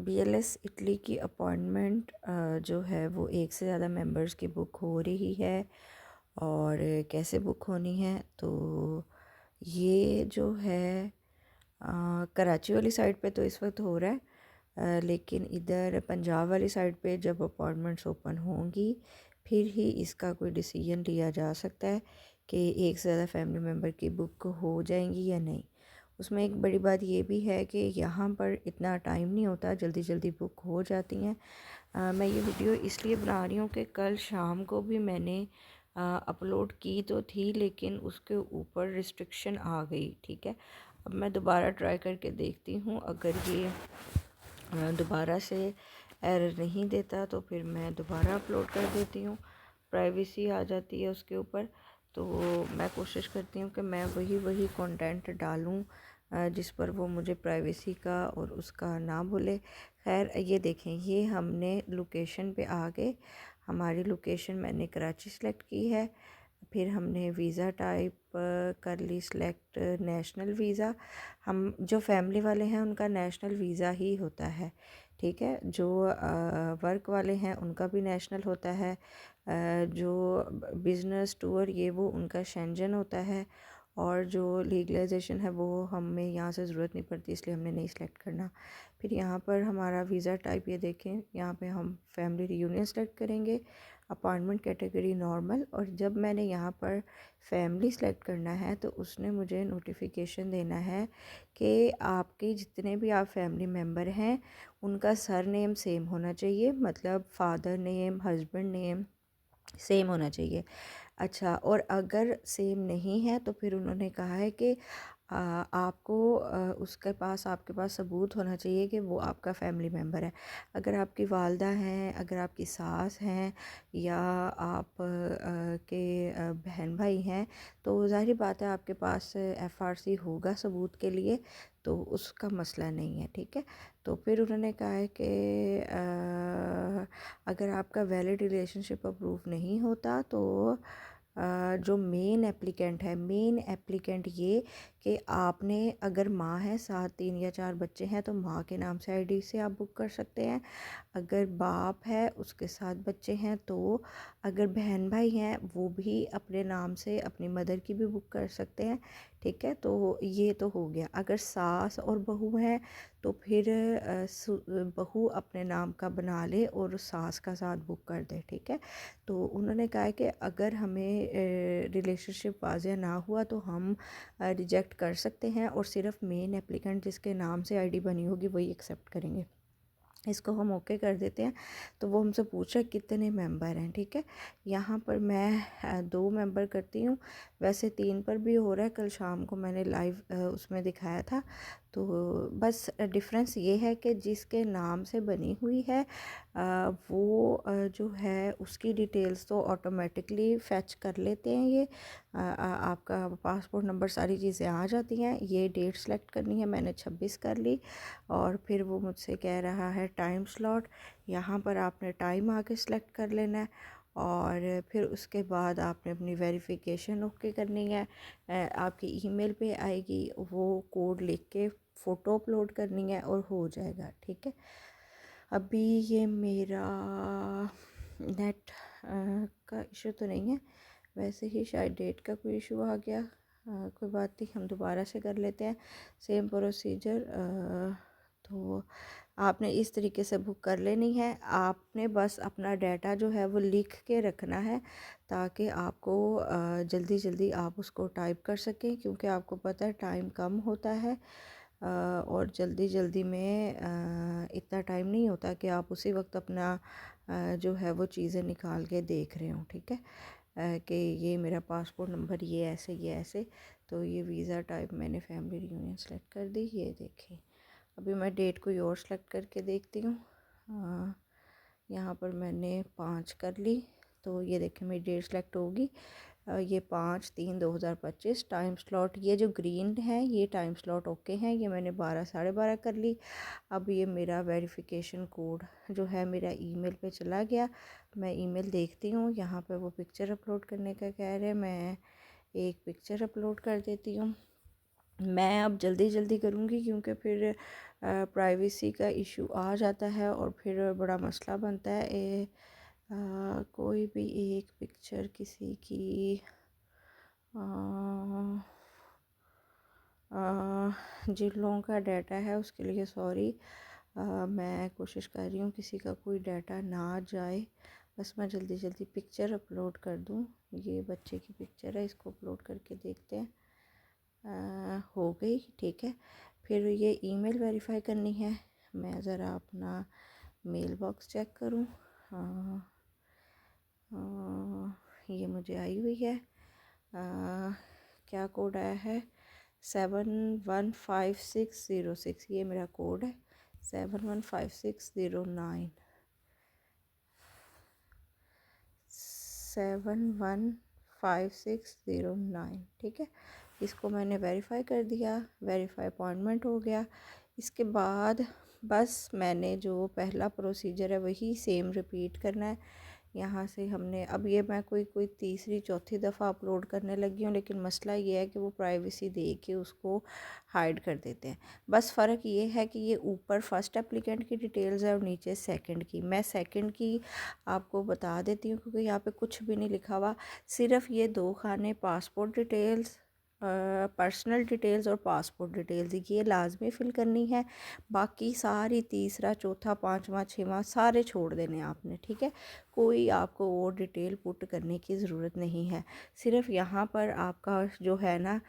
BLS Italy की appointment जो है वो एक से ज़्यादा मेंबर्स की बुक हो रही है। और कैसे बुक होनी है, तो ये जो है कराची वाली साइड पे तो इस वक्त हो रहा है, लेकिन इधर पंजाब वाली साइड पे जब अपॉइंटमेंट्स ओपन होंगी फिर ही इसका कोई डिसीजन लिया जा सकता है कि एक से ज़्यादा फैमिली मेम्बर की बुक हो जाएंगी या नहीं। उसमें एक बड़ी बात ये भी है कि यहाँ पर इतना टाइम नहीं होता, जल्दी जल्दी बुक हो जाती हैं। मैं ये वीडियो इसलिए बना रही हूँ कि कल शाम को भी मैंने अपलोड की तो थी, लेकिन उसके ऊपर रिस्ट्रिक्शन आ गई। ठीक है, अब मैं दोबारा ट्राई करके देखती हूँ, अगर ये दोबारा से एरर नहीं देता तो फिर मैं दोबारा अपलोड कर देती हूँ। प्राइवेसी आ जाती है उसके ऊपर, तो मैं कोशिश करती हूँ कि मैं वही कंटेंट डालूँ जिस पर वो मुझे प्राइवेसी का और उसका ना बोले। खैर ये देखें, ये हमने लोकेशन पे आ गए। हमारी लोकेशन मैंने कराची सेलेक्ट की है। फिर हमने वीज़ा टाइप कर ली सिलेक्ट, नेशनल वीज़ा। हम जो फैमिली वाले हैं उनका नेशनल वीज़ा ही होता है। ठीक है, जो वर्क वाले हैं उनका भी नेशनल होता है। जो बिज़नेस टूर ये वो उनका शेंजन होता है। और जो लीगलाइजेशन है वो हमें यहाँ से ज़रूरत नहीं पड़ती, इसलिए हमने नहीं सेलेक्ट करना। फिर यहाँ पर हमारा वीज़ा टाइप ये देखें, यहाँ पे हम फैमिली रियूनियन सेलेक्ट करेंगे, अपॉइंटमेंट कैटेगरी नॉर्मल। और जब मैंने यहाँ पर फैमिली सेलेक्ट करना है तो उसने मुझे नोटिफिकेशन देना है कि आपके जितने भी आप फैमिली मेम्बर हैं उनका सर नेम सेम होना चाहिए, मतलब father name, husband name same होना चाहिए। अच्छा, और अगर सेम नहीं है तो फिर उन्होंने कहा है कि आपको उसके पास आपके पास सबूत होना चाहिए कि वो आपका फैमिली मेम्बर है। अगर आपकी वालदा हैं, अगर आपकी सास हैं, या आप के बहन भाई हैं, तो ज़ाहिर बात है आपके पास FRC होगा सबूत के लिए, तो उसका मसला नहीं है। ठीक है, तो फिर उन्होंने कहा है कि अगर आपका वैलिड रिलेशनशिप अप्रूव नहीं होता तो जो मेन एप्लीकेंट है, मेन एप्लीकेंट ये कि आपने अगर माँ है, 7, 3 या 4 बच्चे हैं तो माँ के नाम से आईडी से आप बुक कर सकते हैं। अगर बाप है उसके 7 बच्चे हैं तो, अगर बहन भाई हैं वो भी अपने नाम से अपनी मदर की भी बुक कर सकते हैं। ठीक है, तो ये तो हो गया। अगर सास और बहू हैं तो फिर बहू अपने नाम का बना ले और सास का साथ बुक कर दे। ठीक है, तो उन्होंने कहा है कि अगर हमें रिलेशनशिप वाज़ेह ना हुआ तो हम रिजेक्ट कर सकते हैं, और सिर्फ मेन एप्लीकेंट जिसके नाम से आईडी बनी होगी वही एक्सेप्ट करेंगे। इसको हम ओके कर देते हैं। तो वो हमसे पूछ रहा है कितने मेंबर हैं। ठीक है, यहाँ पर मैं 2 मेंबर करती हूँ, वैसे 3 पर भी हो रहा है, कल शाम को मैंने लाइव उसमें दिखाया था। तो बस डिफरेंस ये है कि जिसके नाम से बनी हुई है वो जो है उसकी डिटेल्स तो ऑटोमेटिकली फ़ैच कर लेते हैं। ये आपका पासपोर्ट नंबर सारी चीज़ें आ जाती हैं। ये डेट सेलेक्ट करनी है, मैंने 26 कर ली। और फिर वो मुझसे कह रहा है टाइम स्लॉट, यहाँ पर आपने टाइम आके सेलेक्ट कर लेना है। और फिर उसके बाद आपने अपनी वेरिफिकेशन ओके करनी है। आपकी ईमेल पे आएगी, वो कोड लिख के फ़ोटो अपलोड करनी है और हो जाएगा। ठीक है, अभी ये मेरा नेट का इशू तो नहीं है, वैसे ही शायद डेट का कोई इशू आ गया। कोई बात नहीं, हम दोबारा से कर लेते हैं सेम प्रोसीजर। तो आपने इस तरीके से बुक कर लेनी है। आपने बस अपना डाटा जो है वो लिख के रखना है ताकि आपको जल्दी जल्दी आप उसको टाइप कर सकें, क्योंकि आपको पता है टाइम कम होता है। और जल्दी जल्दी में इतना टाइम नहीं होता कि आप उसी वक्त अपना जो है वो चीज़ें निकाल के देख रहे हो। ठीक है, कि ये मेरा पासपोर्ट नंबर ये ऐसे ये ऐसे। तो ये वीज़ा टाइप मैंने फैमिली रियूनियन सेलेक्ट कर दी, ये देखिए। अभी मैं डेट कोई और सेलेक्ट करके देखती हूँ। यहाँ पर मैंने 5 कर ली, तो ये देखिए मेरी डेट सेलेक्ट होगी। ये 5/3/2025। टाइम स्लॉट ये जो ग्रीन है ये टाइम स्लॉट ओके हैं, ये मैंने 12 12:30 कर ली। अब ये मेरा वेरिफिकेशन कोड जो है मेरा ईमेल पे चला गया। मैं ईमेल देखती हूँ, यहाँ पे वो पिक्चर अपलोड करने का कह रहे हैं, मैं एक पिक्चर अपलोड कर देती हूँ। मैं अब जल्दी जल्दी करूँगी क्योंकि फिर प्राइवेसी का इशू आ जाता है और फिर बड़ा मसला बनता है। कोई भी एक पिक्चर किसी की अ, जिन लोगों का डाटा है उसके लिए सॉरी। मैं कोशिश कर रही हूँ किसी का कोई डाटा ना जाए, बस मैं जल्दी जल्दी पिक्चर अपलोड कर दूँ। ये बच्चे की पिक्चर है, इसको अपलोड करके देखते हैं। हो गई, ठीक है। फिर ये ईमेल वेरीफाई करनी है। मैं ज़रा अपना मेल बॉक्स चेक करूँ। ये मुझे आई हुई है। क्या कोड आया है? 715606, ये मेरा कोड है। 715609, 715609, ठीक है। इसको मैंने वेरीफाई कर दिया, वेरीफाई अपॉइंटमेंट हो गया। इसके बाद बस मैंने जो पहला प्रोसीजर है वही सेम रिपीट करना है। यहाँ से हमने अब ये मैं कोई तीसरी चौथी दफ़ा अपलोड करने लगी हूँ, लेकिन मसला ये है कि वो प्राइवेसी दे के उसको हाइड कर देते हैं। बस फ़र्क ये है कि ये ऊपर फर्स्ट एप्लीकेंट की डिटेल्स है और नीचे सेकंड की। मैं सेकंड की आपको बता देती हूँ क्योंकि यहाँ पे कुछ भी नहीं लिखा हुआ, सिर्फ ये दो खाने पासपोर्ट डिटेल्स, पर्सनल डिटेल्स और पासपोर्ट डिटेल्स ये लाजमी फ़िल करनी है। बाकी सारी तीसरा चौथा पाँचवा छठवां सारे छोड़ देने आपने, ठीक है। कोई आपको वो डिटेल पुट करने की ज़रूरत नहीं है। सिर्फ यहाँ पर आपका जो है ना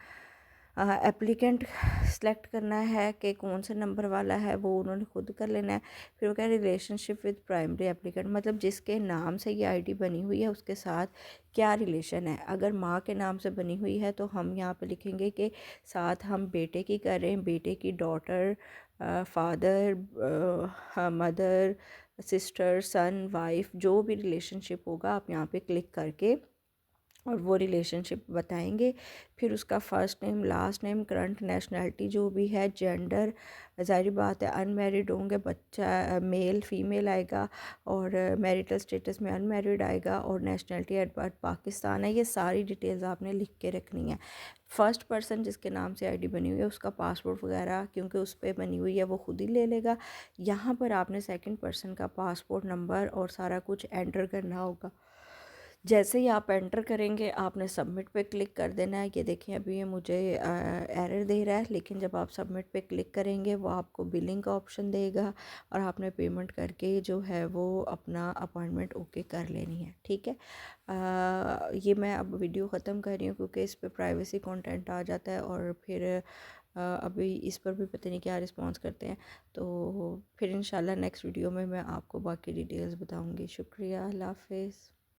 एप्लीकेंट सेलेक्ट करना है कि कौन से नंबर वाला है, वो उन्होंने खुद कर लेना है। फिर वो कह रिलेशनशिप विद प्राइमरी एप्लीकेंट, मतलब जिसके नाम से ये आईडी बनी हुई है उसके साथ क्या रिलेशन है। अगर माँ के नाम से बनी हुई है तो हम यहाँ पे लिखेंगे कि साथ हम बेटे की कर रहे हैं, बेटे की डॉटर, फादर, मदर, सिस्टर, सन, वाइफ, जो भी रिलेशनशिप होगा आप यहाँ पे क्लिक करके और वो रिलेशनशिप बताएंगे। फिर उसका first name, last name, current nationality जो भी है, जेंडर, ज़ाहिर बात है अनमैरिड होंगे, बच्चा मेल फीमेल आएगा, और मैरिटल स्टेटस में अनमैरिड आएगा, और नेशनैलिटी एट बर्थ पाकिस्तान है। ये सारी डिटेल्स आपने लिख के रखनी है। फ़र्स्ट पर्सन जिसके नाम से आईडी बनी हुई है उसका पासपोर्ट वगैरह क्योंकि उस पर बनी हुई है वो खुद ही ले लेगा। यहाँ पर आपने सेकंड पर्सन का पासपोर्ट नंबर और सारा कुछ एंटर करना होगा। जैसे ही आप एंटर करेंगे आपने सबमिट पे क्लिक कर देना है। ये देखें अभी ये मुझे एरर दे रहा है, लेकिन जब आप सबमिट पे क्लिक करेंगे वो आपको बिलिंग का ऑप्शन देगा और आपने पेमेंट करके जो है वो अपना अपॉइंटमेंट ओके कर लेनी है, ठीक है। ये मैं अब वीडियो ख़त्म कर रही हूँ क्योंकि इस पर प्राइवेसी कंटेंट आ जाता है और फिर अभी इस पर भी पता नहीं क्या रिस्पॉन्स करते हैं। तो फिर इंशाल्लाह नेक्स्ट वीडियो में मैं आपको बाकी डिटेल्स बताऊँगी। शुक्रिया, अल्लाह हाफ़िज़।